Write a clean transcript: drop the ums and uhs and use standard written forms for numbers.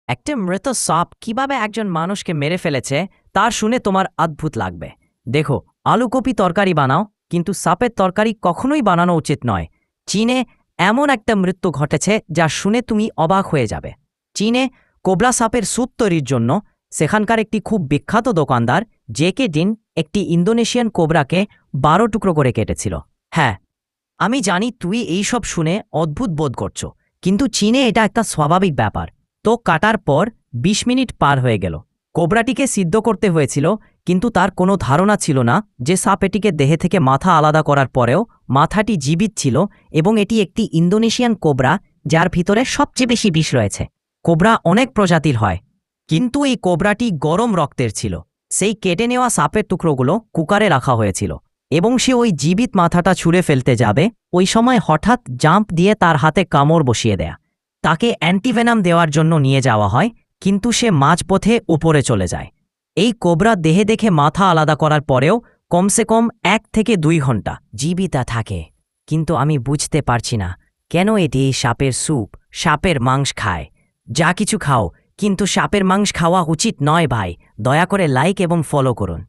একটা মৃত সাপ কিভাবে একজন মানুষকে মেরে ফেলেছে তার শুনে তোমার অদ্ভুত লাগবে। দেখো, আলুকপি তরকারি বানাও, কিন্তু সাপের তরকারি কখনোই বানানো উচিত নয়। চীনে এমন একটা মৃত্যু ঘটেছে যা শুনে তুমি অবাক হয়ে যাবে। চীনে কোবরা সাপের স্যুপ তৈরির জন্য সেখানকার একটি খুব বিখ্যাত দোকানদার জেকে ডিন একটি ইন্দোনেশিয়ান কোবরাকে 12 টুকরো করে কেটেছিল। হ্যাঁ, আমি জানি তুই এইসব শুনে অদ্ভুত বোধ করছো, কিন্তু চীনে এটা একটা স্বাভাবিক ব্যাপার। তো কাটার পর 20 মিনিট পার হয়ে গেল। কোবরাটিকে সিদ্ধ করতে হয়েছিল, কিন্তু তার কোনো ধারণা ছিল না যে সাপ এটিকে দেহে থেকে মাথা আলাদা করার পরেও মাথাটি জীবিত ছিল, এবং এটি একটি ইন্দোনেশিয়ান কোবরা যার ভিতরে সবচেয়ে বেশি বিষ রয়েছে। কোবরা অনেক প্রজাতির হয়, কিন্তু এই কোবরাটি গরম রক্তের ছিল। সেই কেটে নেওয়া সাপের টুকরোগুলো কুকারে রাখা হয়েছিল, এবং সে ওই জীবিত মাথাটা ছুঁড়ে ফেলতে যাবে, ওই সময় হঠাৎ জাম্প দিয়ে তার হাতে কামড় বসিয়ে দেয়া। তাকে অ্যান্টিভেনাম দেওয়ার জন্য নিয়ে যাওয়া হয়, কিন্তু সে মাঝপথে উপরে চলে যায়। এই কোবরা দেহে দেখে মাথা আলাদা করার পরেও কমসে কম 1 থেকে 2 ঘন্টা জীবিত থাকে। কিন্তু আমি বুঝতে পারছি না কেন এটি সাপের স্যুপ, সাপের মাংস খায়। যা কিছু খাও, কিন্তু সাপের মাংস খাওয়া উচিত নয় ভাই। দয়া করে লাইক এবং ফলো করুন।